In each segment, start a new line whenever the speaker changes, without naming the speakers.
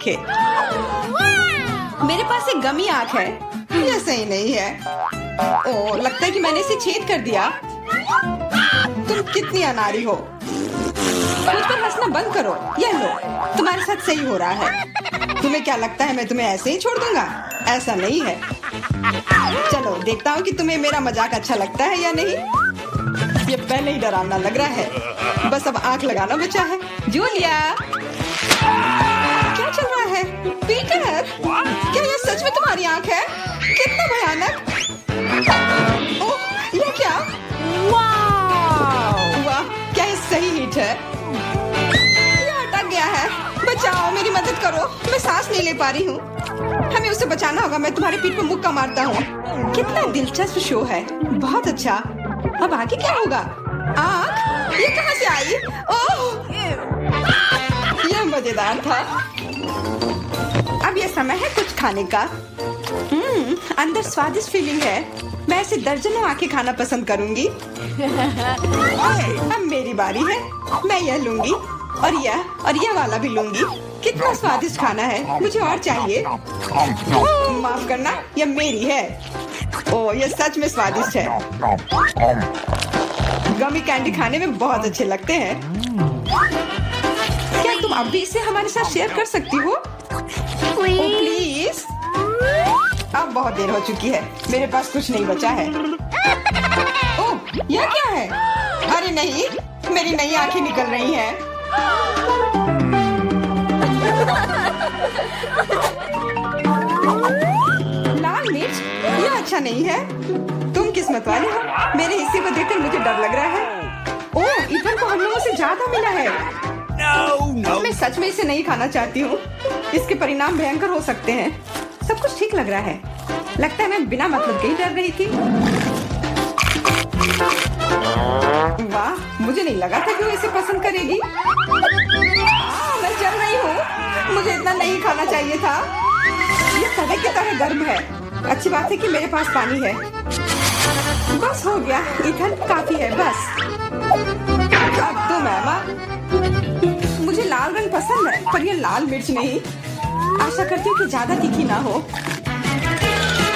आंखें। मेरे पास एक गमी आंख है। ये सही नहीं है। ओ, लगता है कि मैंने इसे छेद कर दिया। तुम कितनी अनाड़ी हो। मुझ पर हंसना बंद करो। ये लो, तुम्हारे साथ सही हो रहा है। तुम्हें क्या लगता है मैं तुम्हें ऐसे ही छोड़ दूंगा? ऐसा नहीं है। चलो देखता हूँ कि तुम्हें मेरा मजाक अच्छा लगता है या नहीं। ये पहले ही डरावना लग रहा है। बस अब आंख लगाना बचा है। जूलिया, क्या चल रहा है? पीटर, क्या ये सच में तुम्हारी आंख है? कितना भयानक। ओह, ये क्या? वाह, क्या ये सही हिट है? ये अटक गया है। बचाओ, मेरी मदद करो। मैं सांस नहीं ले पा रही हूँ। हमें उसे बचाना होगा। मैं तुम्हारे पीठ पर मुक्का मारता हूँ। कितना दिलचस्प शो है। बहुत अच्छा। अब आगे क्या होगा? आँख? ये कहाँ से आई? ओह, ये मजेदार था। अब ये समय है कुछ खाने का। अंदर स्वादिष्ट फीलिंग है। मैं ऐसे दर्जनों आंखें खाना पसंद करूंगी। अब मेरी बारी है। मैं यह लूंगी और यह वाला भी लूंगी। कितना स्वादिष्ट खाना है। मुझे और चाहिए। माफ करना, यह मेरी है। ओह, यह सच में स्वादिष्ट है। गमी कैंडी खाने में बहुत अच्छे लगते हैं। क्या तुम अब भी इसे हमारे साथ शेयर कर सकती हो? प्लीज। अब बहुत देर हो चुकी है। मेरे पास कुछ नहीं बचा है। ओह, यह क्या है? अरे नहीं, मेरी नई आंखें निकल रही हैं। लाल मिर्च? यह अच्छा नहीं है। तुम किस्मत वाले हो। मेरे हिस्से को देखकर मुझे डर लग रहा है। ओह, इथन को हम लोगों से ज्यादा मिला है। मैं सच में इसे नहीं खाना चाहती हूँ। इसके परिणाम भयंकर हो सकते हैं। सब कुछ ठीक लग रहा है। लगता है मैं बिना मतलब के ही डर रही थी। वाह, मुझे नहीं लगा था कि वो इसे पसंद करेगी। मैं जल रही हूँ। मुझे इतना नहीं खाना चाहिए था। ये तवे की तरह गर्म है। अच्छी बात है कि मेरे पास पानी है। बस हो गया। इथन, काफी है। बस अब तुम एमा। मुझे लाल रंग पसंद है, पर ये लाल मिर्च नहीं। आशा करती हूँ कि ज्यादा तीखी ना हो।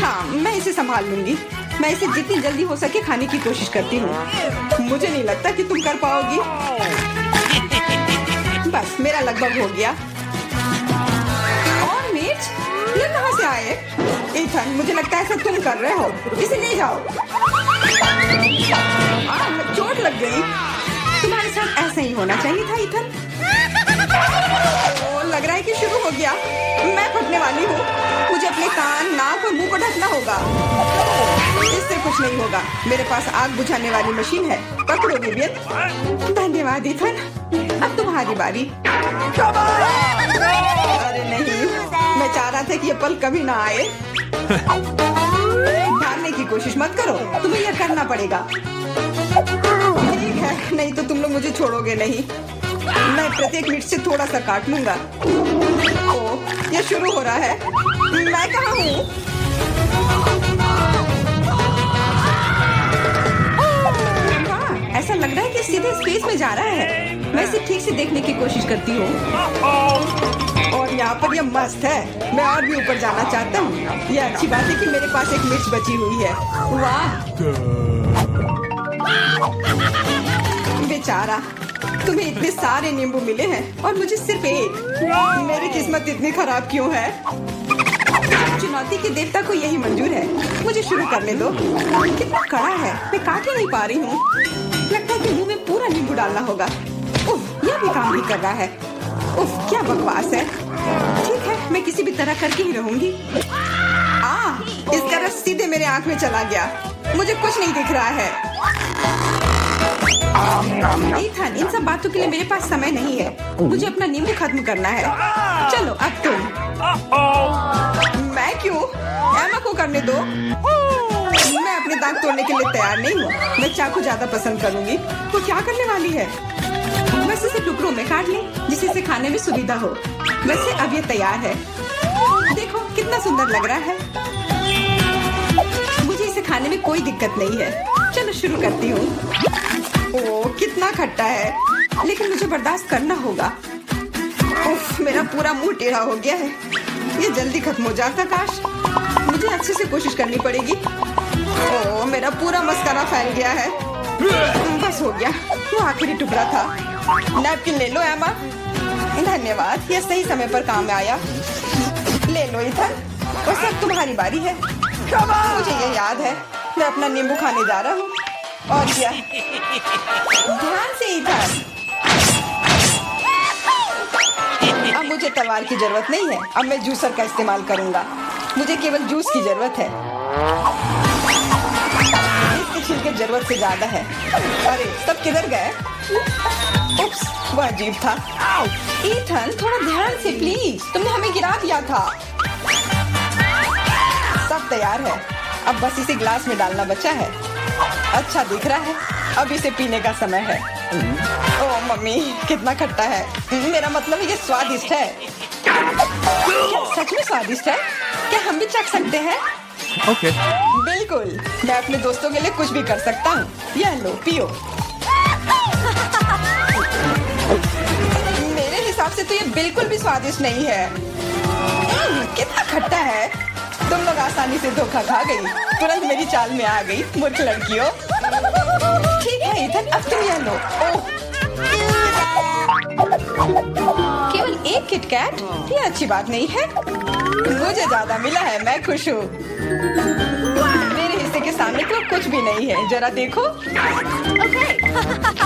हाँ, मैं इसे संभाल लूंगी। मैं इसे जितनी जल्दी हो सके खाने की कोशिश करती हूँ। मुझे नहीं लगता कि तुम कर पाओगी। बस, मेरा लगभग हो गया। और मिर्च? ये कहाँ से आए? इथन, मुझे लगता है ऐसा तुम कर रहे हो। इसे ले जाओ। चोट लग गई। तुम्हारे साथ ऐसा ही होना चाहिए था इथन। लग रहा है कि शुरू हो गया। मैं फटने वाली हूँ। मुझे अपने कान, नाक और मुंह को ढकना होगा। इससे कुछ नहीं होगा। मेरे पास आग बुझाने वाली मशीन है। पकड़ो विवियन। धन्यवाद इथन। अब तुम्हारी बारी। अरे नहीं, मैं चाह रहा था कि ये पल कभी ना आए। भागने की कोशिश मत करो। तुम्हें यह करना पड़ेगा। ठीक है, नहीं तो तुम लोग मुझे छोड़ोगे नहीं। मैं प्रत्येक मिनट से थोड़ा सा काट लूंगा। ओह, ये शुरू हो रहा है। मैं कहाँ हूँ? वाह, ऐसा लग रहा है कि सीधे स्पेस में जा रहा है। मैं इसे ठीक से देखने की कोशिश करती हूँ। और यहाँ पर यह मस्त है। मैं और भी ऊपर जाना चाहता हूँ। यह अच्छी बात है कि मेरे पास एक मिर्च बची हुई है। वाह, बेचारा, तुम्हें इतने सारे नींबू मिले हैं और मुझे सिर्फ एक। मेरी किस्मत इतनी खराब क्यों है? चुनौती के देवता को यही मंजूर है। मुझे शुरू करने दो। कितना कड़ा है। मैं काट ही नहीं पा रही हूँ। लगता है कि मुंह में पूरा नींबू डालना होगा। उफ, यह भी काम नहीं कर रहा है। उफ, क्या बकवास है। ठीक है, मैं किसी भी तरह करके ही रहूंगी। इसका रस सीधे मेरे आंख में चला गया। मुझे कुछ नहीं दिख रहा है। इथन, इन सब बातों के लिए मेरे पास समय नहीं है। मुझे अपना नींबू खत्म करना है। चलो, अब तुम। मैं क्यों? एमा को करने दो। मैं अपने दांत तोड़ने के लिए तैयार नहीं हूँ। मैं चाकू ज्यादा पसंद करूंगी। वो क्या करने वाली है? बस इसे टुकड़ों में काट ले, जिससे इसे खाने में सुविधा हो। वैसे अब ये तैयार है। देखो कितना सुंदर लग रहा है। मुझे इसे खाने में कोई दिक्कत नहीं है। चलो शुरू करती हूँ। ओह, कितना खट्टा है, लेकिन मुझे बर्दाश्त करना होगा। उफ, मेरा पूरा मुंह टेढ़ा हो गया है। ये जल्दी खत्म हो जाता काश। मुझे अच्छे से कोशिश करनी पड़ेगी। ओह, मेरा पूरा मस्कारा फैल गया है। बस हो गया, वो आखिरी टुकड़ा था। नैपकिन ले लो एमा। धन्यवाद, ये सही समय पर काम में आया। ले लो इथन, और सब तुम्हारी बारी है। मुझे ये याद है, मैं अपना नींबू खाने जा रहा हूँ। और क्या, ध्यान से इथन। अब मुझे तलवार की जरूरत नहीं है, अब मैं जूसर का इस्तेमाल करूंगा। मुझे केवल जूस की जरूरत है। इसके छिलके जरूरत से ज्यादा है। अरे सब किधर गए? उप्स, वो अजीब था। ईथन, थोड़ा ध्यान से प्लीज, तुमने हमें गिरा दिया था। सब तैयार है, अब बस इसे ग्लास में डालना बचा है। अच्छा दिख रहा है, अब इसे पीने का समय है। ओह मम्मी, कितना खट्टा है। मेरा मतलब ये स्वादिष्ट है। क्या सच में स्वादिष्ट है? क्या हम भी चख सकते हैं?
ओके।
बिल्कुल, मैं अपने दोस्तों के लिए कुछ भी कर सकता हूँ। यह लो, पियो। मेरे हिसाब से तो ये बिल्कुल भी स्वादिष्ट नहीं है। कितना खट्टा है। तुम लोग आसानी से धोखा खा गई, तुरंत मेरी चाल में आ गई, मूर्ख लड़कियों। ठीक है इथन, अब तुम यह लो। ओह, केवल एक किटकैट? ये अच्छी बात नहीं है। मुझे ज्यादा मिला है, मैं खुश हूँ। मेरे हिस्से के सामने तो कुछ भी नहीं है, जरा देखो।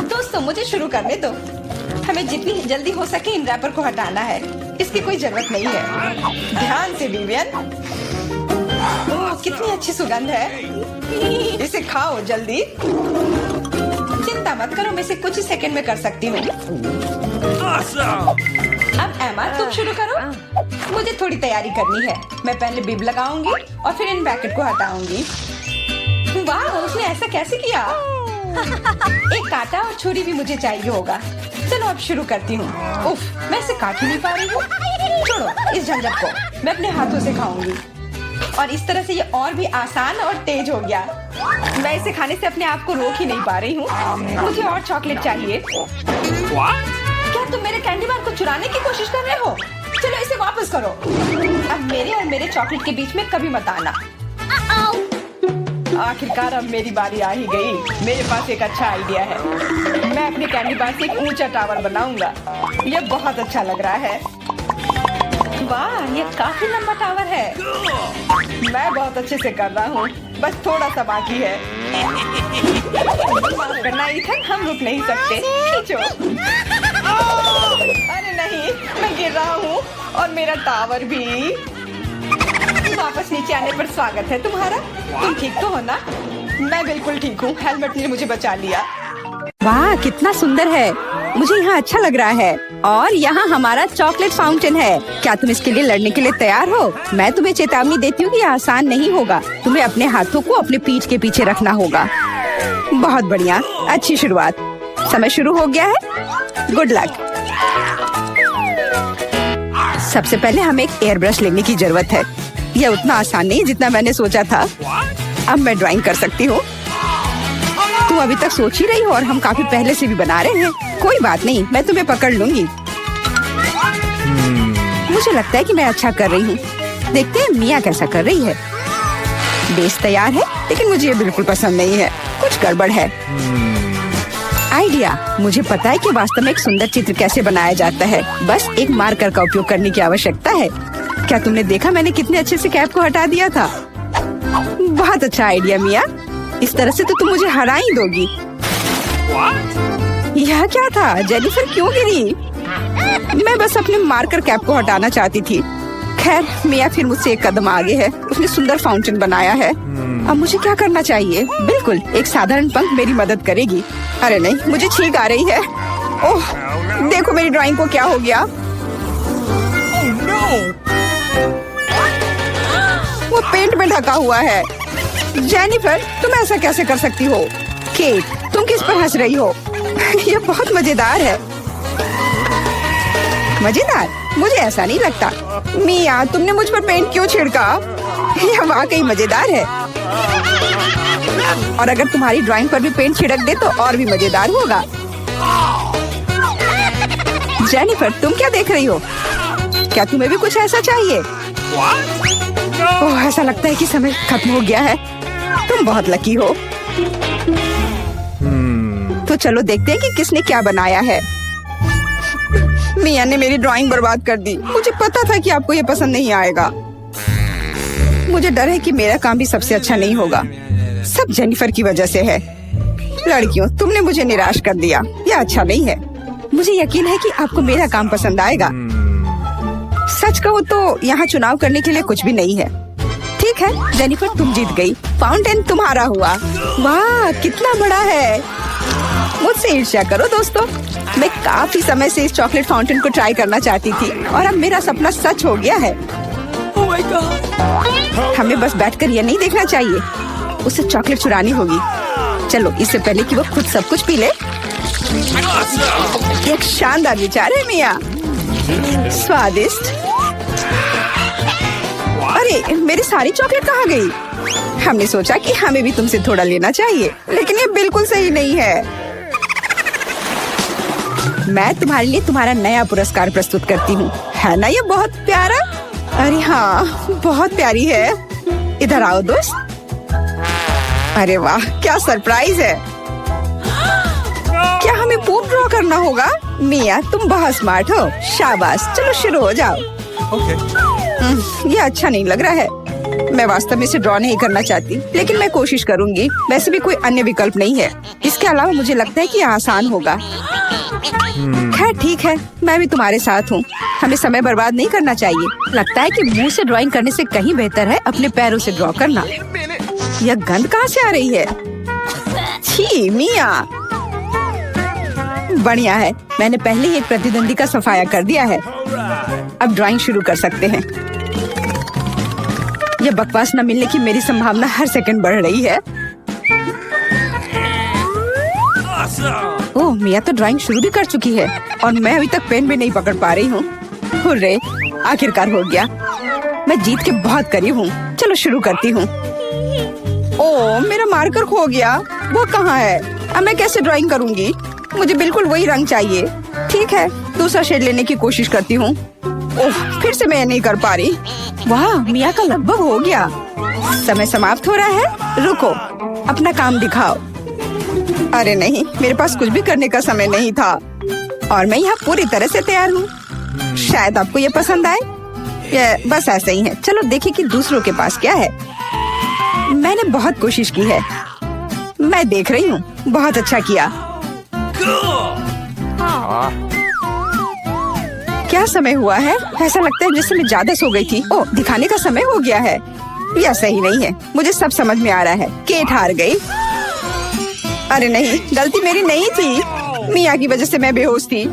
दोस्तों, मुझे शुरू करने दो। हमें जितनी जल्दी हो सके इन रैपर को हटाना है। इसकी कोई जरूरत नहीं है। ध्यान से विवियन। ओह, कितनी अच्छी सुगंध है। इसे खाओ जल्दी। चिंता मत करो, मैं इसे कुछ ही सेकंड में कर सकती हूँ। अब एमा, तुम शुरू करो। मुझे थोड़ी तैयारी करनी है। मैं पहले बिब लगाऊंगी और फिर इन पैकेट को हटाऊंगी। वाह, उसने ऐसा कैसे किया? एक कांटा और छुरी भी मुझे चाहिए होगा। चलो अब शुरू करती हूँ। उफ, मैं इसे काट ही नहीं पा रही हूँ। छोड़ो इस झंझट को, मैं अपने हाथों से खाऊंगी। और इस तरह से ये और भी आसान और तेज हो गया। मैं इसे खाने से अपने आप को रोक ही नहीं पा रही हूँ। मुझे और चॉकलेट चाहिए। क्या तुम मेरे कैंडी बार को चुराने की कोशिश कर रहे हो? चलो इसे वापस करो। अब मेरे और मेरे चॉकलेट के बीच में कभी मत आना। आखिरकार अब मेरी बारी आ ही गई। मेरे पास एक अच्छा आइडिया है। मैं अपने कैंडी बार से एक ऊंचा टावर बनाऊंगा। यह बहुत अच्छा लग रहा है। वाह, ये काफी लंबा टावर है। मैं बहुत अच्छे से कर रहा हूँ, बस थोड़ा सा बाकी है। माफ करना इथन, हम रुक नहीं सकते। खींचो। अरे नहीं, मैं गिर रहा हूँ और मेरा टावर भी। वापस नीचे आने पर स्वागत है तुम्हारा। तुम ठीक तो हो ना? मैं बिल्कुल ठीक हूँ, हेलमेट ने मुझे बचा लिया। वाह, कितना सुंदर है। मुझे यहाँ अच्छा लग रहा है। और यहाँ हमारा चॉकलेट फाउंटेन है। क्या तुम इसके लिए लड़ने के लिए तैयार हो? मैं तुम्हें चेतावनी देती हूँ कि यह आसान नहीं होगा। तुम्हें अपने हाथों को अपने पीठ के पीछे रखना होगा। बहुत बढ़िया, अच्छी शुरुआत। समय शुरू हो गया है। Good luck. सबसे पहले हमें एक एयर ब्रश लेने की जरूरत है। यह उतना आसान नहीं जितना मैंने सोचा था। अब मैं ड्राइंग कर सकती हूँ। तुम अभी तक सोच ही रही हो और हम काफी पहले से भी बना रहे हैं। कोई बात नहीं, मैं तुम्हें पकड़ लूंगी। मुझे लगता है कि मैं अच्छा कर रही हूँ। देखते हैं मिया कैसा कर रही है। बेस तैयार है, लेकिन मुझे ये बिल्कुल पसंद नहीं है। कुछ गड़बड़ है। आइडिया, मुझे पता है कि वास्तव में एक सुंदर चित्र कैसे बनाया जाता है। बस एक मार्कर का उपयोग करने की आवश्यकता है। क्या तुमने देखा मैंने कितने अच्छे से कैप को हटा दिया था? बहुत अच्छा आइडिया मिया। इस तरह से तो तुम मुझे हरा ही दोगी। यह क्या था? जेनिफर क्यों गिरी? मैं बस अपने मार्कर कैप को हटाना चाहती थी। खैर, मिया फिर मुझसे एक कदम आगे है। उसने सुंदर फाउंटेन बनाया है। अब मुझे क्या करना चाहिए? बिल्कुल, एक साधारण पंख मेरी मदद करेगी। अरे नहीं, मुझे छींक आ रही है। ओह, देखो मेरी ड्राइंग को क्या हो गया। वो पेंट में ढका हुआ है। जेनिफर, तुम ऐसा कैसे कर सकती हो? केट, तुम किस पर हंस रही हो? ये बहुत मजेदार है। मजेदार? मुझे ऐसा नहीं लगता। मिया, तुमने मुझ पर पेंट क्यों छिड़का? यह वाकई मजेदार है। और अगर तुम्हारी ड्राइंग पर भी पेंट छिड़क दे तो और भी मजेदार होगा। जेनिफर, तुम क्या देख रही हो? क्या तुम्हें भी कुछ ऐसा चाहिए? ओह, ऐसा लगता है कि समय खत्म हो गया है। तुम बहुत लकी हो। तो चलो देखते हैं कि किसने क्या बनाया है। मिया ने मेरी ड्राइंग बर्बाद कर दी। मुझे पता था कि आपको ये पसंद नहीं आएगा। मुझे डर है कि मेरा काम भी सबसे अच्छा नहीं होगा। सब जेनिफर की वजह से है। लड़कियों, तुमने मुझे निराश कर दिया। यह अच्छा नहीं है। मुझे यकीन है कि आपको मेरा काम पसंद आएगा। सच कहो तो यहाँ चुनाव करने के लिए कुछ भी नहीं है। ठीक है जेनिफर, तुम जीत गई। फाउंटेन तुम्हारा हुआ। वाह, कितना बड़ा है। मुझसे ईर्ष्या करो दोस्तों। मैं काफी समय से इस चॉकलेट फाउंटेन को ट्राई करना चाहती थी और अब मेरा सपना सच हो गया है। Oh my God! हमें बस बैठकर ये नहीं देखना चाहिए, उसे चॉकलेट चुरानी होगी। चलो, इससे पहले कि वो खुद सब कुछ पी ले। एक शानदार विचार है मिया। स्वादिष्ट। अरे, मेरी सारी चॉकलेट कहाँ गई? हमने सोचा कि हमें भी तुमसे थोड़ा लेना चाहिए, लेकिन ये बिल्कुल सही नहीं है। मैं तुम्हारे लिए तुम्हारा नया पुरस्कार प्रस्तुत करती हूँ। है ना ये बहुत प्यारा? अरे हाँ, बहुत प्यारी है। इधर आओ दोस्त। अरे वाह, क्या सरप्राइज है। क्या हमें पूप ड्रॉ करना होगा? मिया, तुम बहुत स्मार्ट हो। शाबाश, चलो शुरू हो जाओ। ये अच्छा नहीं लग रहा है। मैं वास्तव में इसे ड्रॉ नहीं करना चाहती, लेकिन मैं कोशिश करूंगी। वैसे भी कोई अन्य विकल्प नहीं है। इसके अलावा मुझे लगता है कि आसान होगा। खैर ठीक है, मैं भी तुम्हारे साथ हूँ। हमें समय बर्बाद नहीं करना चाहिए। लगता है कि मुंह से ड्राइंग करने से कहीं बेहतर है अपने पैरों से ड्रॉ करना। यह गंध कहाँ से आ रही है? छी मिया। बढ़िया है, मैंने पहले ही एक प्रतिद्वंदी का सफाया कर दिया है। अब ड्राइंग शुरू कर सकते हैं। यह बकवास न मिलने की मेरी संभावना हर सेकंड बढ़ रही है। ओह, मिया तो ड्राइंग शुरू भी कर चुकी है और मैं अभी तक पेन भी नहीं पकड़ पा रही हूँ। हुर्रे, आखिरकार हो गया। मैं जीत के बहुत करीब हूँ। चलो शुरू करती हूँ। ओह, मेरा मार्कर खो गया। वो कहाँ है? अब मैं कैसे ड्राइंग करूँगी? मुझे बिल्कुल वही रंग चाहिए। ठीक है, दूसरा शेड लेने की कोशिश करती हूँ। ओह, फिर से मैं नहीं कर पा रही। वाह, मिया का लगभग हो गया। समय समाप्त हो रहा है। रुको, अपना काम दिखाओ। अरे नहीं, मेरे पास कुछ भी करने का समय नहीं था और मैं यहाँ पूरी तरह से तैयार हूँ। शायद आपको ये पसंद आए। ये बस ऐसे ही है। चलो देखें कि दूसरों के पास क्या है। मैंने बहुत कोशिश की है। मैं देख रही हूँ। बहुत अच्छा किया। क्या समय हुआ है? ऐसा लगता है जैसे मैं ज्यादा सो गई थी। ओह, दिखाने का समय हो गया है। यह सही नहीं है। मुझे सब समझ में आ रहा है। केट हार गई। अरे नहीं, गलती मेरी नहीं थी। मिया की वजह से मैं बेहोश थी।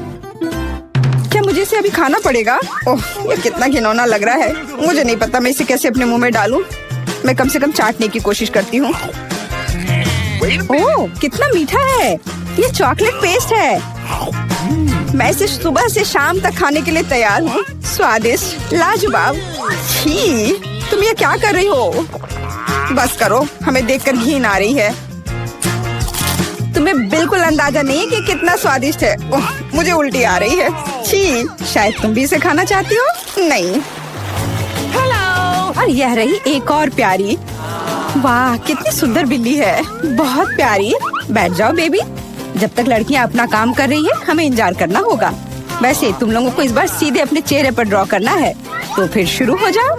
क्या मुझे इसे अभी खाना पड़ेगा? ओह, ये कितना घिनौना लग रहा है। मुझे नहीं पता मैं इसे कैसे अपने मुंह में डालूं। मैं कम से कम चाटने की कोशिश करती हूँ। ओह, कितना मीठा है। ये चॉकलेट पेस्ट है। मैं इसे सुबह से शाम तक खाने के लिए तैयार हूँ। स्वादिष्ट, लाजवाब। छी, तुम ये क्या कर रही हो? बस करो, हमें देखकर घिन आ रही है। तुम्हें बिल्कुल अंदाजा नहीं है कि कितना स्वादिष्ट है। ओह, मुझे उल्टी आ रही है। छी, शायद तुम भी इसे खाना चाहती हो? नहीं। हेलो। और यह रही एक और प्यारी। वाह, कितनी सुंदर बिल्ली है। बहुत प्यारी। बैठ जाओ बेबी। जब तक लड़कियां अपना काम कर रही है, हमें इंतजार करना होगा। वैसे तुम लोगों को इस बार सीधे अपने चेहरे पर ड्रॉ करना है, तो फिर शुरू हो जाओ।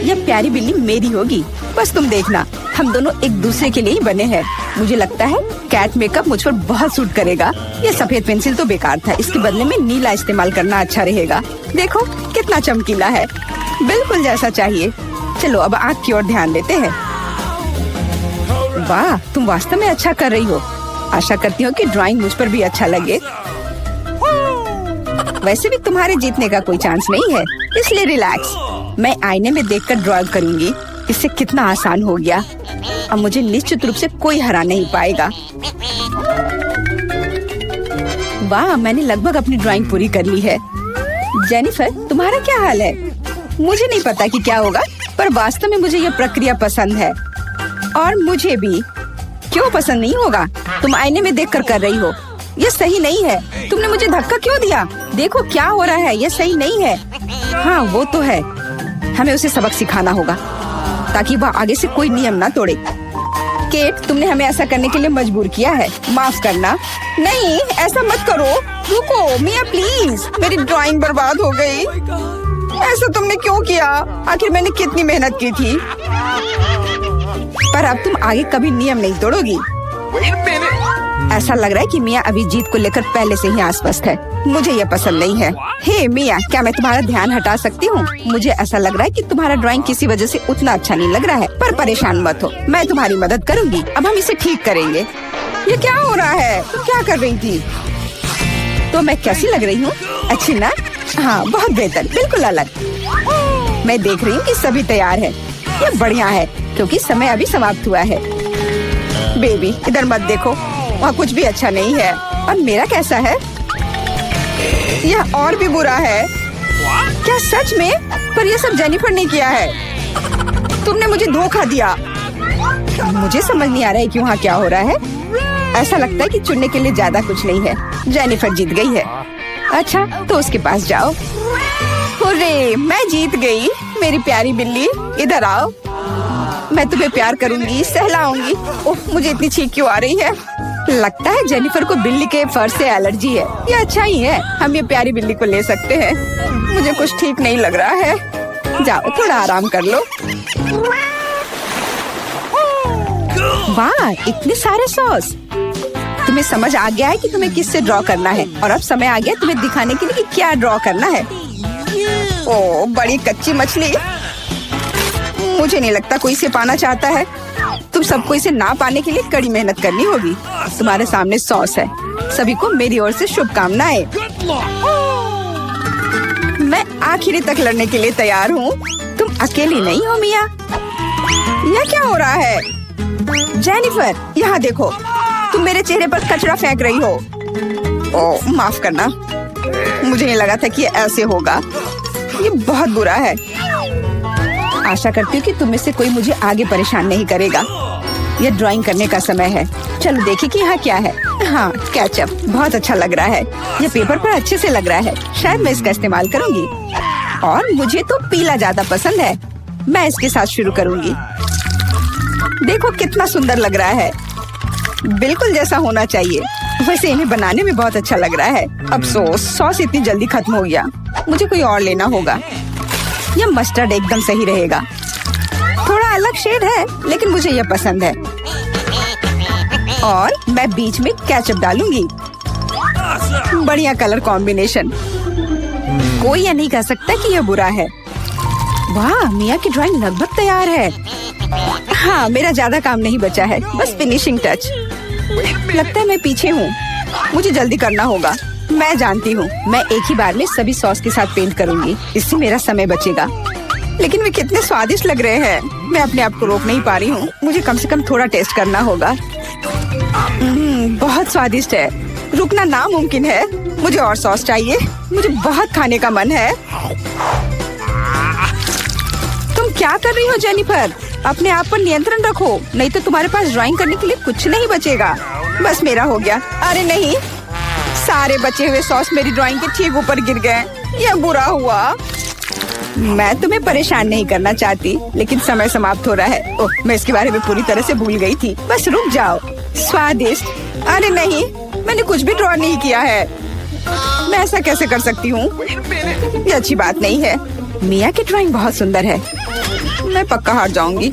यह प्यारी बिल्ली मेरी होगी। बस तुम देखना, हम दोनों एक दूसरे के लिए ही बने हैं। मुझे लगता है कैट मेकअप मुझ पर बहुत सूट करेगा। ये सफेद पेंसिल तो बेकार था। इसके बदले में नीला इस्तेमाल करना अच्छा रहेगा। देखो कितना चमकीला है। बिल्कुल जैसा चाहिए। चलो अब आँख की ओर ध्यान देते हैं। वाह, तुम वास्तव में अच्छा कर रही हो। आशा करती हूँ कि ड्राइंग मुझ पर भी अच्छा लगे। वैसे भी तुम्हारे जीतने का कोई चांस नहीं है, इसलिए रिलैक्स। मैं आईने में देखकर ड्रॉ करूंगी। इससे कितना आसान हो गया। अब मुझे निश्चित रूप से कोई हरा नहीं पाएगा। वाह, मैंने लगभग अपनी ड्राइंग पूरी कर ली है। जेनिफर, तुम्हारा क्या हाल है? मुझे नहीं पता कि क्या होगा, पर वास्तव में मुझे यह प्रक्रिया पसंद है। और मुझे भी। क्यों पसंद नहीं होगा? तुम आईने में देखकर कर रही हो। यह सही नहीं है। तुम तुमने मुझे धक्का क्यों दिया? देखो क्या हो रहा है, ये सही नहीं है। हाँ वो तो है, हमें उसे सबक सिखाना होगा ताकि वह आगे से कोई नियम ना तोड़े। केट, तुमने हमें ऐसा करने के लिए मजबूर किया है, माफ करना। नहीं, ऐसा मत करो। रुको मिया प्लीज, मेरी ड्राइंग बर्बाद हो गई। ऐसा तुमने क्यों किया? आखिर मैंने कितनी मेहनत की थी। पर अब तुम आगे कभी नियम नहीं तोड़ोगी। ऐसा लग रहा है कि मिया अभी जीत को लेकर पहले से ही आश्वस्त है। मुझे ये पसंद नहीं है। हे मिया, क्या मैं तुम्हारा ध्यान हटा सकती हूँ? मुझे ऐसा लग रहा है कि तुम्हारा ड्राइंग किसी वजह से उतना अच्छा नहीं लग रहा है, पर परेशान मत हो, मैं तुम्हारी मदद करूँगी। अब हम इसे ठीक करेंगे। ये क्या हो रहा है? तुम क्या कर रही थी? तो मैं कैसी लग रही हूँ? अच्छी ना? हाँ बहुत बेहतर, बिल्कुल अलग। मैं देख रही हूँ कि सभी तैयार है। ये बढ़िया है क्योंकि समय अभी समाप्त हुआ है। बेबी इधर मत देखो, वहाँ कुछ भी अच्छा नहीं है। और मेरा कैसा है? यह और भी बुरा है। क्या सच में? पर यह सब जेनिफर ने किया है। तुमने मुझे धोखा दिया। मुझे समझ नहीं आ रहा है कि वहाँ क्या हो रहा है। ऐसा लगता है कि चुनने के लिए ज्यादा कुछ नहीं है। जेनिफर जीत गई है। अच्छा तो उसके पास जाओ। हुर्रे, मैं जीत गई। मेरी प्यारी बिल्ली, इधर आओ। मैं तुम्हें प्यार करूंगी, सहलाऊंगी। ओह, मुझे इतनी छींक क्यों आ रही है? लगता है जेनिफर को बिल्ली के फर से एलर्जी है। ये अच्छा ही है, हम ये प्यारी बिल्ली को ले सकते हैं। मुझे कुछ ठीक नहीं लग रहा है। जाओ थोड़ा आराम कर लो। वाह, इतने सारे सॉस। तुम्हें समझ आ गया है कि तुम्हें किससे ड्रॉ करना है, और अब समय आ गया तुम्हें दिखाने के लिए कि क्या ड्रॉ करना है। ओह, बड़ी कच्ची मछली। मुझे नहीं लगता कोई इसे पाना चाहता है। तुम सबको इसे ना पाने के लिए कड़ी मेहनत करनी होगी। तुम्हारे सामने सॉस है। सभी को मेरी ओर से शुभकामनाएं। मैं आखिरी तक लड़ने के लिए तैयार हूँ। तुम अकेली नहीं हो मिया। यह क्या हो रहा है? जेनिफर, यहाँ देखो, तुम मेरे चेहरे पर कचरा फेंक रही हो। ओह, माफ करना, मुझे नहीं लगा था कि ऐसे होगा। ये बहुत बुरा है। आशा करती हूँ कि तुम में से कोई मुझे आगे परेशान नहीं करेगा। यह ड्राइंग करने का समय है। चलो देखिए कि यहाँ क्या है। हाँ, केचप बहुत अच्छा लग रहा है। यह पेपर पर अच्छे से लग रहा है। शायद मैं इसका इस्तेमाल करूँगी। और मुझे तो पीला ज्यादा पसंद है। मैं इसके साथ शुरू करूँगी। देखो कितना सुंदर लग रहा है, बिल्कुल जैसा होना चाहिए। वैसे इन्हें बनाने में बहुत अच्छा लग रहा है। अफसोस सॉस इतनी जल्दी खत्म हो गया। मुझे कोई और लेना होगा। यह मस्टर्ड एकदम सही रहेगा। थोड़ा अलग शेड है लेकिन मुझे यह पसंद है। और मैं बीच में केचप डालूंगी। बढ़िया कलर कॉम्बिनेशन। कोई यह नहीं कह सकता कि यह बुरा है। वाह, मिया की ड्राइंग लगभग तैयार है। हाँ, मेरा ज्यादा काम नहीं बचा है, बस फिनिशिंग टच। लगता है मैं पीछे हूँ। मुझे जल्दी करना होगा। मैं जानती हूँ, मैं एक ही बार में सभी सॉस के साथ पेंट करूँगी। इससे मेरा समय बचेगा। लेकिन वे कितने स्वादिष्ट लग रहे हैं। मैं अपने आप को रोक नहीं पा रही हूँ। मुझे कम से कम थोड़ा टेस्ट करना होगा। बहुत स्वादिष्ट है। रुकना नामुमकिन है। मुझे और सॉस चाहिए। मुझे बहुत खाने का मन है। तुम क्या कर रही हो जेनिफर? अपने आप पर नियंत्रण रखो, नहीं तो तुम्हारे पास ड्राइंग करने के लिए कुछ नहीं बचेगा। बस मेरा हो गया। अरे नहीं, सारे बचे हुए सॉस मेरी ड्राइंग के ठीक ऊपर गिर गए। यह बुरा हुआ। मैं तुम्हें परेशान नहीं करना चाहती, लेकिन समय समाप्त हो रहा है। ओह, मैं इसके बारे में पूरी तरह से भूल गई थी। बस रुक जाओ। स्वादिष्ट। अरे नहीं, मैंने कुछ भी ड्रॉ नहीं किया है। मैं ऐसा कैसे कर सकती हूँ? ये अच्छी बात नहीं है। मिया की ड्राइंग बहुत सुंदर है। मैं पक्का हार जाऊंगी।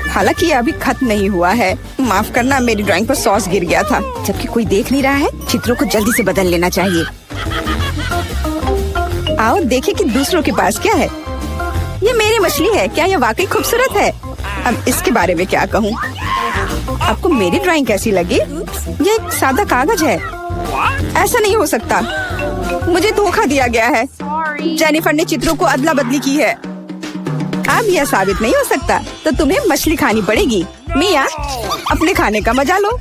हालांकि ये अभी खत्म नहीं हुआ है। माफ करना, मेरी ड्राइंग पर सॉस गिर गया था। जबकि कोई देख नहीं रहा है, चित्रों को जल्दी से बदल लेना चाहिए। आओ देखें कि दूसरों के पास क्या है। ये मेरी मछली है। क्या ये वाकई खूबसूरत है? अब इसके बारे में क्या कहूँ? आपको मेरी ड्राइंग कैसी लगी? ये एक सादा कागज है। ऐसा नहीं हो सकता। मुझे धोखा दिया गया है। जेनिफर ने चित्रों को अदला बदली की है। अब यह साबित नहीं हो सकता, तो तुम्हें मछली खानी पड़ेगी। मिया, अपने खाने का मजा लो।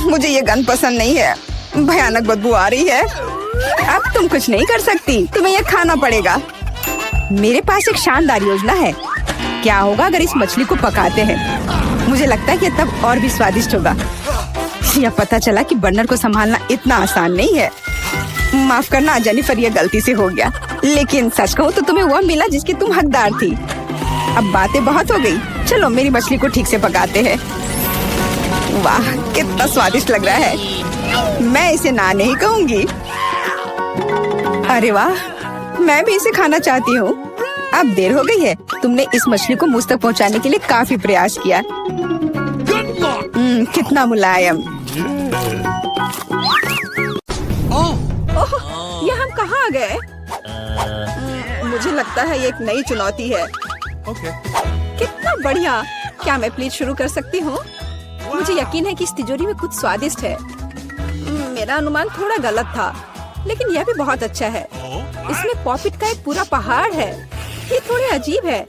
मुझे ये गंध पसंद नहीं है। भयानक बदबू आ रही है। अब तुम कुछ नहीं कर सकती, तुम्हें यह खाना पड़ेगा। मेरे पास एक शानदार योजना है। क्या होगा अगर इस मछली को पकाते हैं? मुझे लगता है कि तब और भी स्वादिष्ट होगा। यह पता चला कि बर्नर को संभालना इतना आसान नहीं है। माफ करना जेनिफर, यह गलती से हो गया। लेकिन सच कहूँ तो तुम्हें वह मिला जिसकी तुम हकदार थी। अब बातें बहुत हो गई, चलो मेरी मछली को ठीक से पकाते हैं। वाह, कितना स्वादिष्ट लग रहा है। मैं इसे ना नहीं कहूँगी। अरे वाह, मैं भी इसे खाना चाहती हूँ। अब देर हो गई है। तुमने इस मछली को मुझ तक पहुँचाने के लिए काफी प्रयास किया। कितना मुलायम। ओह, ये हम कहाँ आ गए? मुझे लगता है ये एक नई चुनौती है। कितना बढ़िया। क्या मैं प्लीज शुरू कर सकती हूँ? मुझे यकीन है कि इस तिजोरी में कुछ स्वादिष्ट है। मेरा अनुमान थोड़ा गलत था, लेकिन यह भी बहुत अच्छा है। इसमें पॉपिट का एक पूरा पहाड़ है। ये थोड़े अजीब है।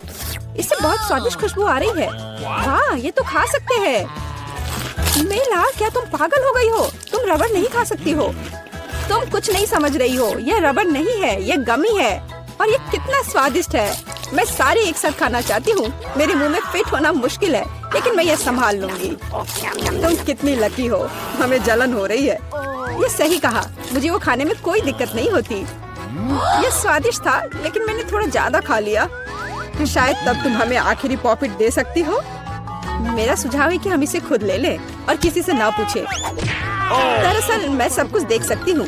इससे बहुत स्वादिष्ट खुशबू आ रही है। वाह, ये तो खा सकते हैं। मेला, क्या तुम पागल हो गई हो? तुम रबड़ नहीं खा सकती हो। तुम कुछ नहीं समझ रही हो। यह रबड़ नहीं है, यह गमी है। और ये कितना स्वादिष्ट है। मैं सारी एक साथ खाना चाहती हूँ। मेरे मुंह में फिट होना मुश्किल है, लेकिन मैं ये संभाल लूंगी। तुम कितनी लकी हो। हमें जलन हो रही है। ये सही कहा, मुझे वो खाने में कोई दिक्कत नहीं होती। ये स्वादिष्ट था, लेकिन मैंने थोड़ा ज्यादा खा लिया। शायद तब तुम हमें आखिरी पॉपिट दे सकती हो। मेरा सुझाव है कि हम इसे खुद ले लें और किसी से ना पूछे। दरअसल मैं सब कुछ देख सकती हूँ।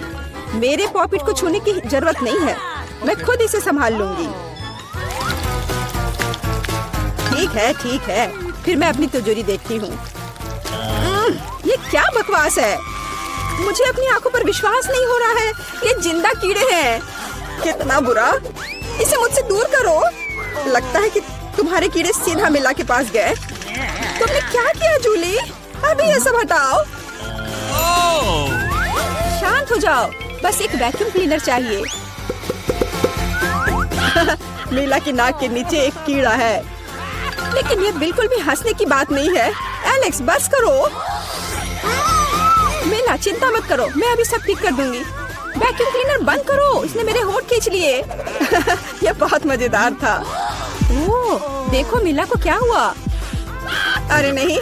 मेरे पॉपिट को छूने की जरूरत नहीं है। मैं खुद इसे संभाल लूंगी। ठीक है। फिर मैं अपनी तिजोरी देखती हूँ। ये क्या बकवास है? मुझे अपनी आंखों पर विश्वास नहीं हो रहा है। ये जिंदा कीड़े हैं। कितना बुरा। इसे मुझसे दूर करो। लगता है कि तुम्हारे कीड़े सीधा मिला के पास गए। तुमने क्या किया जूली? अभी ये सब हटाओ। शांत हो जाओ। बस एक वैक्यूम क्लीनर चाहिए। मीला की नाक के नीचे एक कीड़ा है। लेकिन ये बिल्कुल भी हंसने की बात नहीं है। एलेक्स, बस करो। मीला, चिंता मत करो, मैं अभी सब ठीक कर दूंगी। वैक्यूम क्लीनर बंद करो, इसने मेरे होंठ खींच लिए। यह बहुत मजेदार था। ओह, देखो मीला को क्या हुआ। अरे नहीं,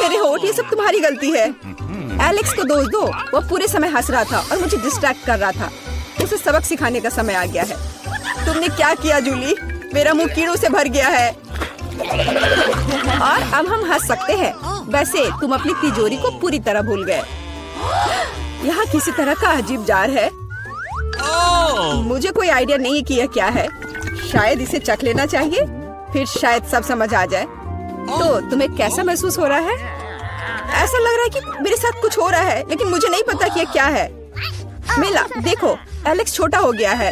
मेरे होंठ, ये सब तुम्हारी गलती है। एलेक्स को दोष दो। वो पूरे समय हंस रहा था और मुझे डिस्ट्रैक्ट कर रहा था। उसे सबक सिखाने का समय आ गया है। तुमने क्या किया जूली? मेरा मुंह कीड़ों से भर गया है। और अब हम हंस सकते हैं। वैसे तुम अपनी तिजोरी को पूरी तरह भूल गए। यहाँ किसी तरह का अजीब जार है। मुझे कोई आइडिया नहीं है कि यह क्या है। शायद इसे चख लेना चाहिए, फिर शायद सब समझ आ जाए। तो तुम्हें कैसा महसूस हो रहा है? ऐसा लग रहा है कि मेरे साथ कुछ हो रहा है, लेकिन मुझे नहीं पता कि यह क्या है। मेला, देखो, एलेक्स छोटा हो गया है।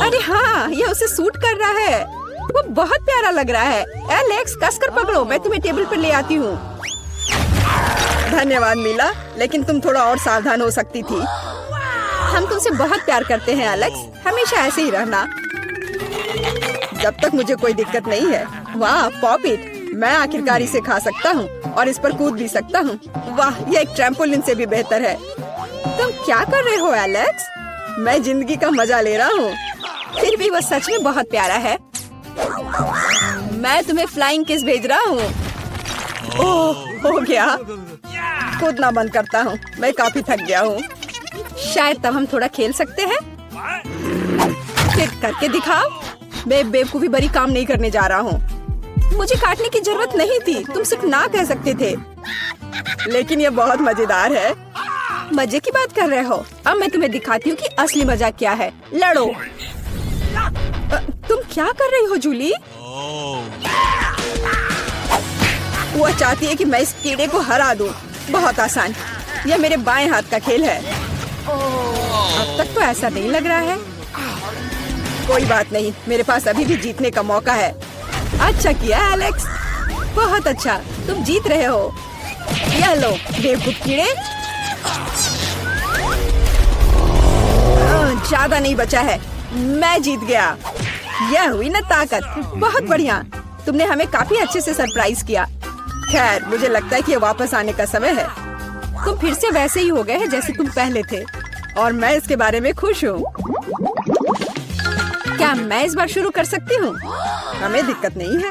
अरे हाँ, यह उसे सूट कर रहा है। वो बहुत प्यारा लग रहा है। एलेक्स, कसकर पकड़ो, मैं तुम्हें टेबल पर ले आती हूँ। धन्यवाद मीला, लेकिन तुम थोड़ा और सावधान हो सकती थी। हम तुमसे बहुत प्यार करते हैं एलेक्स, हमेशा ऐसे ही रहना। जब तक मुझे कोई दिक्कत नहीं है। वाह, पॉपिट, मैं आखिरकार इसे खा सकता हूँ और इस पर कूद भी सकता हूँ। वाह, ये एक ट्रैम्पोलिन से भी बेहतर है। तुम क्या कर रहे हो एलेक्स? मैं जिंदगी का मजा ले रहा हूँ। फिर भी वो सच में बहुत प्यारा है। मैं तुम्हें फ्लाइंग किस भेज रहा हूँ। ओह, हो गया। कूदना बंद करता हूँ, मैं काफी थक गया हूँ। शायद तब हम थोड़ा खेल सकते हैं। फिर करके दिखाओ। मैं बेवकूफी भरी काम नहीं करने जा रहा हूँ। मुझे काटने की जरूरत नहीं थी, तुम सिर्फ ना कह सकते थे। लेकिन ये बहुत मजेदार है। मजे की बात कर रहे हो? अब मैं तुम्हें दिखाती हूँ कि असली मजा क्या है। लड़ो। तुम क्या कर रही हो जूली? वो चाहती है कि मैं इस कीड़े को हरा दूं। बहुत आसान। यह मेरे बाएं हाथ का खेल है। अब तक तो ऐसा नहीं लग रहा है। कोई बात नहीं, मेरे पास अभी भी जीतने का मौका है। अच्छा किया एलेक्स, बहुत अच्छा, तुम जीत रहे हो। यह लो बेवकूफ कीड़े। ज्यादा नहीं बचा है, मैं जीत गया। यह हुई ना ताकत। बहुत बढ़िया, तुमने हमें काफी अच्छे से सरप्राइज किया। खैर, मुझे लगता है कि वापस आने का समय है। तुम फिर से वैसे ही हो गए हैं जैसे तुम पहले थे, और मैं इसके बारे में खुश हूँ। क्या मैं इस बार शुरू कर सकती हूँ? हमें दिक्कत नहीं है।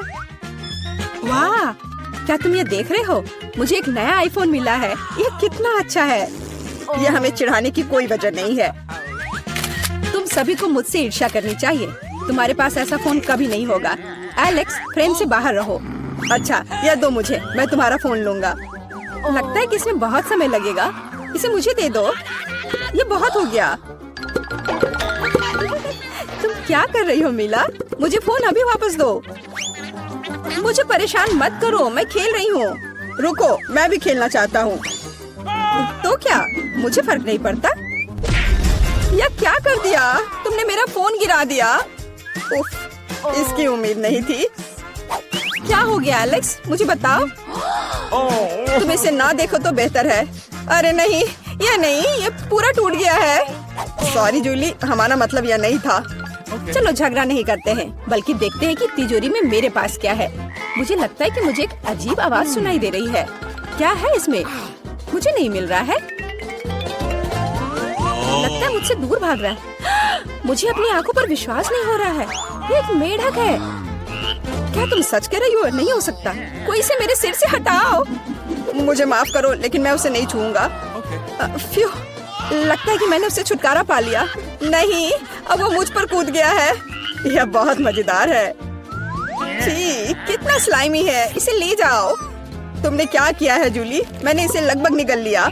वाह, क्या तुम ये देख रहे हो? मुझे एक नया आईफोन मिला है। ये कितना अच्छा है। ये हमें चिढ़ाने की कोई वजह नहीं है। तुम सभी को मुझसे ईर्ष्या करनी चाहिए। तुम्हारे पास ऐसा फोन कभी नहीं होगा। एलेक्स, फ्रेम से बाहर रहो। अच्छा, यह दो मुझे, मैं तुम्हारा फोन लूंगा। लगता है कि इसमें बहुत समय लगेगा। इसे मुझे दे दो। ये बहुत हो गया। तुम क्या कर रही हो मीला? मुझे फोन अभी वापस दो। मुझे परेशान मत करो, मैं खेल रही हूँ। रुको, मैं भी खेलना चाहता हूँ। तो क्या, मुझे फर्क नहीं पड़ता। यह क्या कर दिया तुमने? मेरा फोन गिरा दिया। उफ, इसकी उम्मीद नहीं थी। क्या हो गया एलेक्स, मुझे बताओ। तुम इसे ना देखो तो बेहतर है। अरे नहीं, ये पूरा टूट गया है। सॉरी जूली, हमारा मतलब यह नहीं था। चलो झगड़ा नहीं करते हैं, बल्कि देखते हैं कि तिजोरी में मेरे पास क्या है। मुझे लगता है कि मुझे एक अजीब आवाज सुनाई दे रही है। क्या है इसमें? मुझे नहीं मिल रहा है। लगता है मुझसे दूर भाग रहा है। मुझे अपनी आंखों पर विश्वास नहीं हो रहा है। ये एक मेढक है। क्या तुम सच कह रही हो? नहीं हो सकता। कोई इसे मेरे सिर से हटाओ। मुझे माफ करो, लेकिन मैं उसे नहीं छूऊंगा। फ्यू, लगता है कि मैंने उससे छुटकारा पा लिया। नहीं, अब वो मुझ पर कूद गया है। यह बहुत मजेदार है। छी, कितना स्लाइमी है। इसे ले जाओ। तुमने क्या किया है जूली? मैंने इसे लगभग निगल लिया।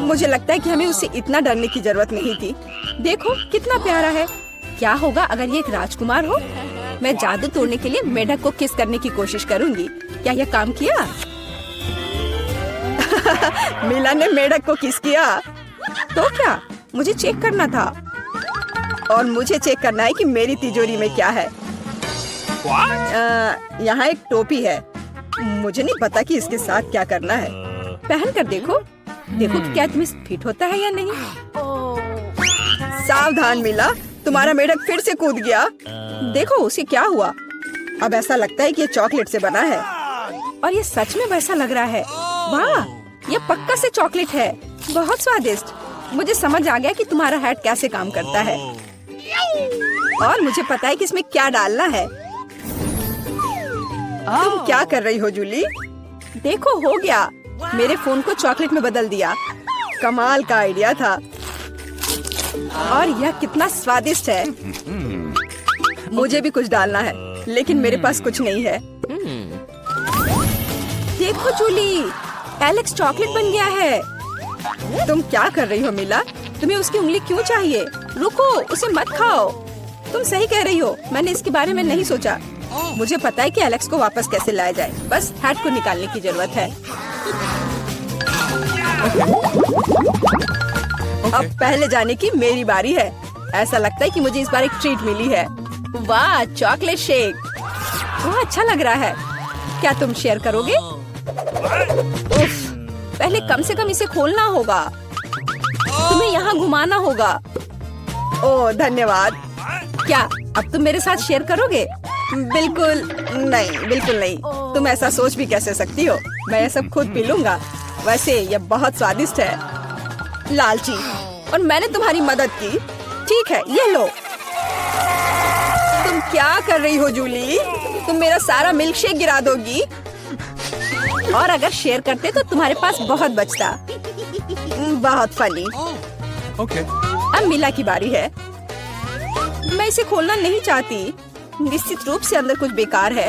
मुझे लगता है कि हमें उससे इतना डरने की जरूरत नहीं थी। देखो कितना प्यारा है। क्या होगा अगर ये एक राजकुमार हो? मैं जादू तोड़ने के लिए मेढक को किस करने की कोशिश करूंगी। क्या यह काम किया? मीला ने मेढक को किस किया। तो क्या, मुझे चेक करना था। और मुझे चेक करना है कि मेरी तिजोरी में क्या है। यहाँ एक टोपी है। मुझे नहीं पता कि इसके साथ क्या करना है। पहन कर देखो कि क्या तुम्हें फिट होता है या नहीं। सावधान मीला, तुम्हारा मेढक फिर से कूद गया। देखो उसे क्या हुआ। अब ऐसा लगता है कि ये चॉकलेट से बना है। और ये सच में वैसा लग रहा है। वाह, ये पक्का से चॉकलेट है। बहुत स्वादिष्ट। मुझे समझ आ गया कि तुम्हारा हैट कैसे काम करता है। और मुझे पता है कि इसमें क्या डालना है। तुम क्या कर रही हो जूली? देखो, हो गया। मेरे फोन को चॉकलेट में बदल दिया। कमाल का आइडिया था। और यह कितना स्वादिष्ट है। मुझे भी कुछ डालना है, लेकिन मेरे पास कुछ नहीं है। देखो जूली, एलेक्स चॉकलेट बन गया है। तुम क्या कर रही हो मीला? तुम्हें उसकी उंगली क्यों चाहिए? रुको, उसे मत खाओ। तुम सही कह रही हो, मैंने इसके बारे में नहीं सोचा। मुझे पता है कि एलेक्स को वापस कैसे लाया जाए। बस हैट को निकालने की जरूरत है। अब पहले जाने की मेरी बारी है। ऐसा लगता है कि मुझे इस बार एक ट्रीट मिली है। वाह, चॉकलेट शेक। वह अच्छा लग रहा है। क्या तुम शेयर करोगे? उफ, पहले कम से कम इसे खोलना होगा। तुम्हें यहाँ घुमाना होगा। ओह धन्यवाद। क्या अब तुम मेरे साथ शेयर करोगे? बिल्कुल नहीं, बिल्कुल नहीं। तुम ऐसा सोच भी कैसे सकती हो? मैं ये सब खुद पी लूंगा। वैसे यह बहुत स्वादिष्ट है। लालची, और मैंने तुम्हारी मदद की। ठीक है, ये लो। तुम क्या कर रही हो जूली? तुम मेरा सारा मिल्क शेक गिरा दोगी। और अगर शेयर करते तो तुम्हारे पास बहुत बचता। बहुत फनी। अब मीला की बारी है। मैं इसे खोलना नहीं चाहती। निश्चित रूप से अंदर कुछ बेकार है।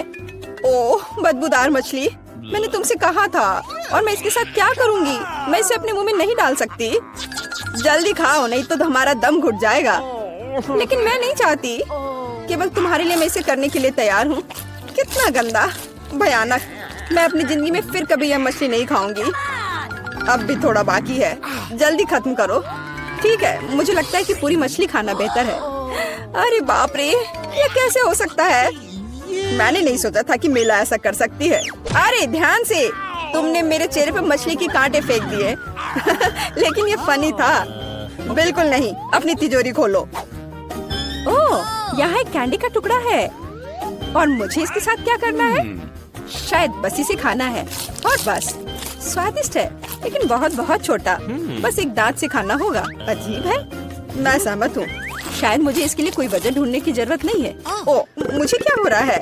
ओह, बदबूदार मछली। मैंने तुमसे कहा था। और मैं इसके साथ क्या करूंगी? मैं इसे अपने मुंह में नहीं डाल सकती। जल्दी खाओ, नहीं तो हमारा दम घुट जाएगा। लेकिन मैं नहीं चाहती। केवल तुम्हारे लिए मैं इसे करने के लिए तैयार हूँ। कितना गंदा, भयानक। मैं अपनी जिंदगी में फिर कभी यह मछली नहीं खाऊंगी। अब भी थोड़ा बाकी है। जल्दी खत्म करो। ठीक है, मुझे लगता है कि पूरी मछली खाना बेहतर है। अरे बाप रे, ये कैसे हो सकता है? मैंने नहीं सोचा था कि मीला ऐसा कर सकती है। अरे ध्यान से, तुमने मेरे चेहरे पर मछली के कांटे फेंक दिए। लेकिन ये फनी था। बिल्कुल नहीं, अपनी तिजोरी खोलो। ओह, यहाँ एक कैंडी का टुकड़ा है। और मुझे इसके साथ क्या करना है? शायद बस इसे खाना है। और बस। स्वादिष्ट है, लेकिन बहुत बहुत छोटा। बस एक दांत से खाना होगा। अजीब है। मैं सहमत हूँ। शायद मुझे इसके लिए कोई वजह ढूंढने की जरूरत नहीं है। ओह, मुझे क्या हो रहा है?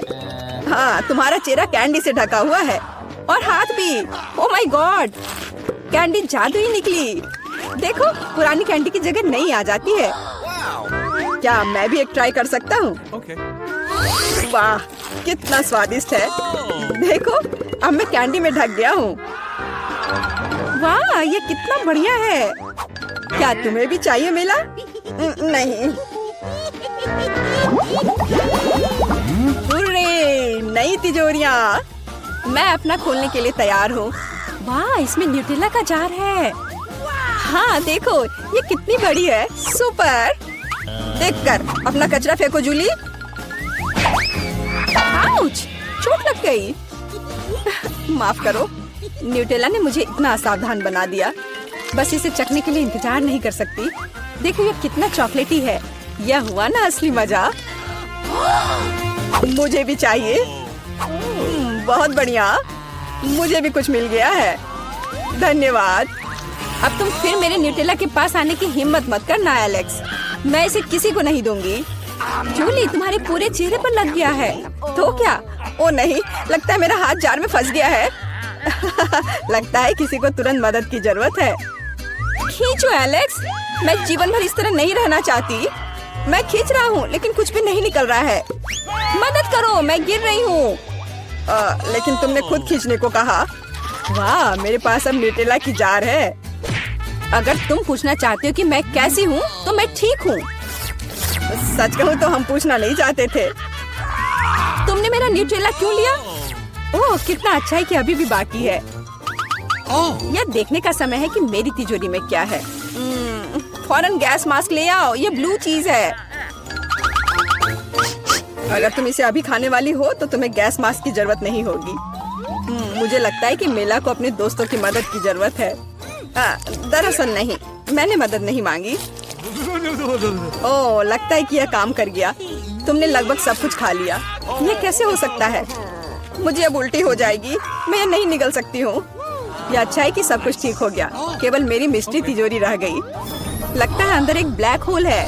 हाँ, तुम्हारा चेहरा कैंडी से ढका हुआ है। और हाथ भी। ओ माय गॉड, कैंडी जादू ही निकली। देखो, पुरानी कैंडी की जगह नई आ जाती है। क्या मैं भी एक ट्राई कर सकता हूँ? वाह, कितना स्वादिष्ट है। देखो, अब मैं कैंडी में ढक गया हूँ। वाह, ये कितना बढ़िया है। क्या तुम्हें भी चाहिए मेला? नहीं। हुर्रे, नई तिजोरियाँ। मैं अपना खोलने के लिए तैयार हूँ। वाह, इसमें न्यूटेला का जार है। हाँ देखो, ये कितनी बड़ी है। सुपर। देखकर अपना कचरा फेंको जूली। आउच, चोट लग गई। माफ करो, न्यूटेला ने मुझे इतना असावधान बना दिया। बस इसे चखने के लिए इंतजार नहीं कर सकती। देखो, ये कितना चॉकलेटी है। यह हुआ ना असली मजा। मुझे भी चाहिए। बहुत बढ़िया, मुझे भी कुछ मिल गया है। धन्यवाद। अब तुम फिर मेरे न्यूटेला के पास आने की हिम्मत मत करना एलेक्स। मैं इसे किसी को नहीं दूंगी। जूली, तुम्हारे पूरे चेहरे पर लग गया है। तो क्या? ओ नहीं, लगता है मेरा हाथ जार में फंस गया है। लगता है किसी को तुरंत मदद की जरूरत है। खींचो एलेक्स, मैं जीवन भर इस तरह नहीं रहना चाहती। मैं खींच रहा हूँ लेकिन कुछ भी नहीं निकल रहा है। मदद करो, मैं गिर रही हूँ। लेकिन तुमने खुद खींचने को कहा। वाह, मेरे पास अब न्यूटेला की जार है। अगर तुम पूछना चाहते हो कि मैं कैसी हूँ, तो मैं ठीक हूँ। सच कहूँ तो हम पूछना नहीं चाहते थे। तुमने मेरा न्यूटेला क्यों लिया? ओह, कितना अच्छा है कि अभी भी बाकी है। यह देखने का समय है कि मेरी तिजोरी में क्या है। फौरन गैस मास्क ले आओ, ये ब्लू चीज है। अगर तुम इसे अभी खाने वाली हो तो तुम्हें गैस मास्क की जरूरत नहीं होगी। मुझे लगता है कि मेला को अपने दोस्तों की मदद की जरूरत है। दरअसल नहीं, मैंने मदद नहीं मांगी। ओह, लगता है कि यह काम कर गया। तुमने लगभग सब कुछ खा लिया। यह कैसे हो सकता है? मुझे अब उल्टी हो जाएगी। मैं नहीं निकल सकती हूँ। यह अच्छा है कि सब कुछ ठीक हो गया। केवल मेरी मिस्ट्री तिजोरी रह गई। लगता है अंदर एक ब्लैक होल है।